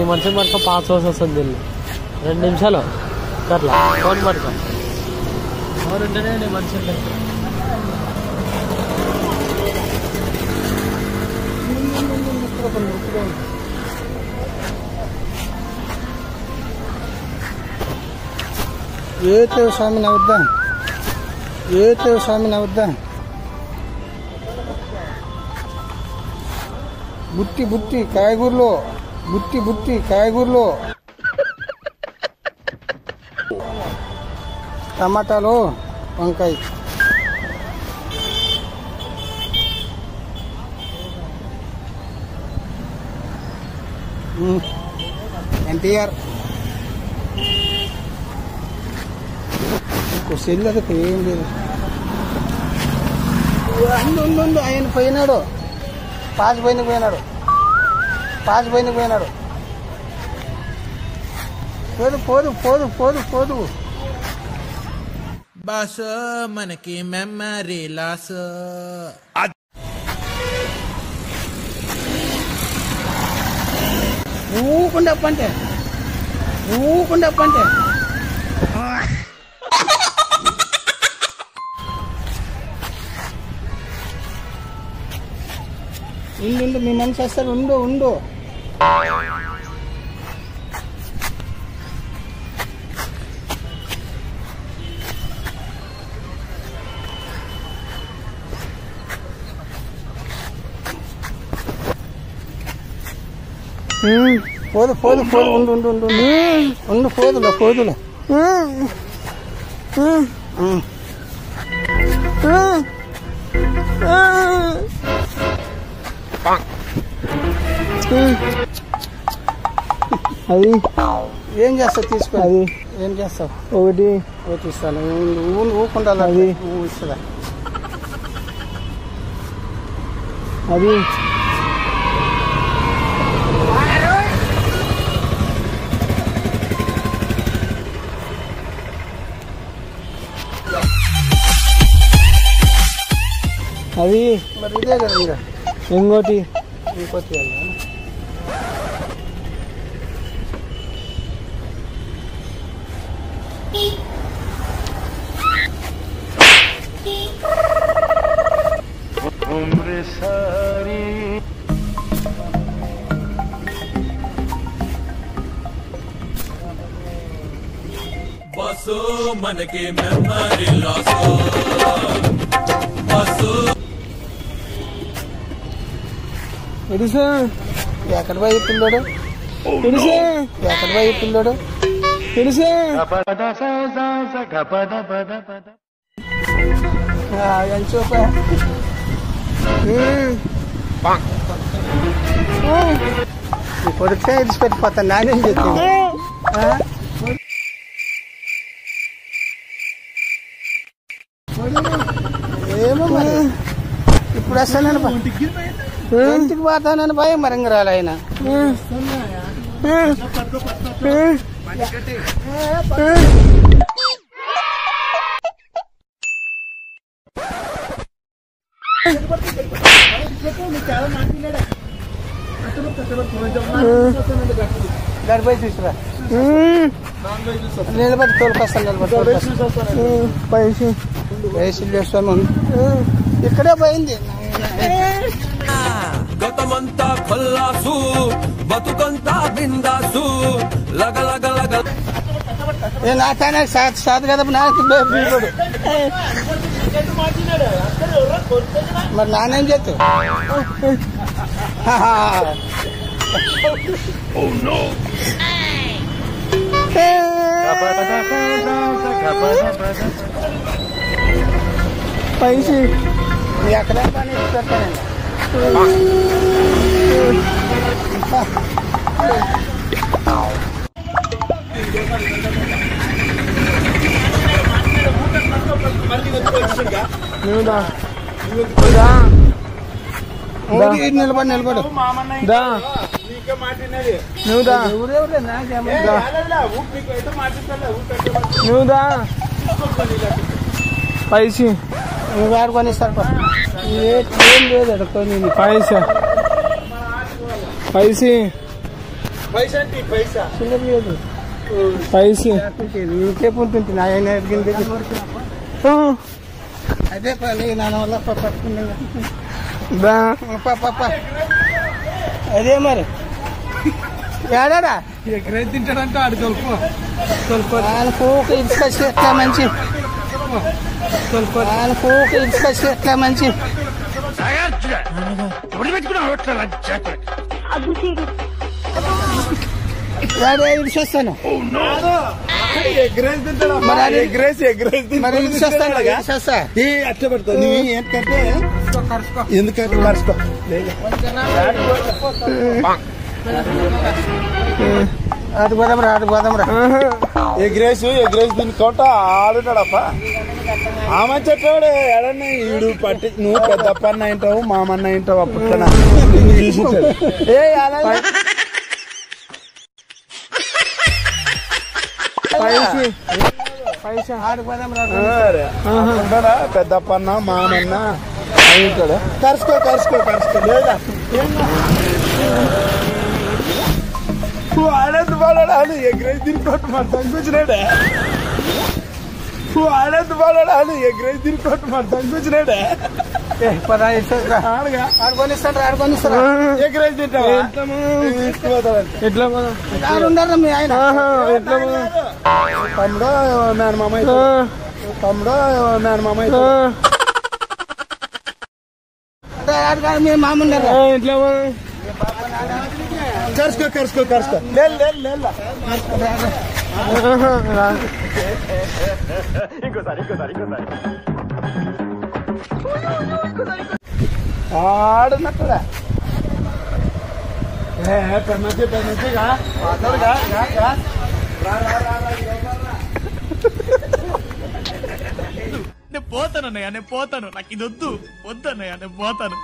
मनसे मर का 500 वसन दिल 2 నిమిషాలు करला फोन मर का और इंटरनेट मनसे ఏతే స్వామి నవద్దా ఏతే స్వామి నవద్దా బుట్టి బుట్టి కాయగూరలో బుట్టి బుట్టి కాయగూరలో టమాటాలు వంకాయ ఎన్టీఆర్ సెల్లది ఏం లేదు ఉండు ఆయన పోయినాడు పాస్ పైన పోయినాడు పోదు పోదు పోదు పోదు పోదు బాస్ మనకి మెమరీ లాస్ ఊకుండా పంటే ఉండు మీ మనిషి వస్తారు ఉండు పోదు పోదు పోదు ఉండు పోదులే అది ఏం చేస్తావు తీసుకో అది ఏం చేస్తావు ఒకటి ఇస్తాను ఊకుండా అది ఇస్తుందా అది అది మరి ఇదే కదా ఇంకా ఇంకోటి బస్సు మనకి మెమరీ లాస్ బస్సు ఎడుసా ఎక్కడ పోయి పిల్లోడు తెలుసా ఎంచోప కొడితే ఇడిచిపెట్టిపోతాను నానేం చెప్తాను ఏమో మరి ఇప్పుడు వస్తానని ఇంటికి పోతానని భయం మరి ఇంక రాలే ఆయన గడిపోయి తీసుకురా నిలబడి తోలుకొస్తాను పైసలు చేస్తాను ఇక్కడే పోయింది గతమంతా ఖల్లాసు బతుకంతా బిందాసు లగలగలగ నాకనే సాధు కదా నాకు మరి నానేం చేస్తావు పైసి ఎక్కడ పని పెట్టానండి నిలబడు పైసి నువ్వు ఆడుకొని ఇస్తారు ఏం లేదు పైసా పైసి పైసా అంటే పైసా చిల్లర లేదు పైసా ఇంకేపు ఉంటుంది ఆయన అడిగింది అదే పని నాన్న వల్ల పట్టుకున్నాను అదే మరి ఏడాడా ఎక్కడైతే తింటాడంటే ఆడు ఇసుకొచ్చి ఎట్లా మంచి ఇసుకొచ్చి ఎట్లా మంచి ఇడిచేస్తాను మరి ఇడిచేస్తాను అట్లా పెడతావు నువ్వు ఏంటంటే ఎందుకంటే కలుసుకో అటు పోదాంరా అటు పోదాంరా ఎగ్రేస్ దీని కోట ఆడుతాడప్ప ఆ మంచి చెప్పాడు ఎడన్నా ఈడు పట్టి నువ్వు పెద్దప్ప అన్న అయింటావు మామన్న అయింటావు అప్పట్లో చూసింటాడు పెద్దప్ప అన్న మామన్న అయింటాడు కరుసుకో లేదా ఆడేది బాడాడు ఎగ్రేజ్ తిరిగి మన తగ్గించినాడే ఆడేది బాడాడు ఎగ్రేజ్ తిరిగి మన తగ్గించినాడే ఎగ్రేజ్ తింటావా ఎట్లా ఉన్నారా మీ ఆయన తమ్ముడో మేనమామ మీ మామూలు ఎట్లా కరుసుకో ఆడున్నట్టుగా పెన్నగా నేను పోతాను నాకు ఇది వద్దన్నయ్య నేను పోతాను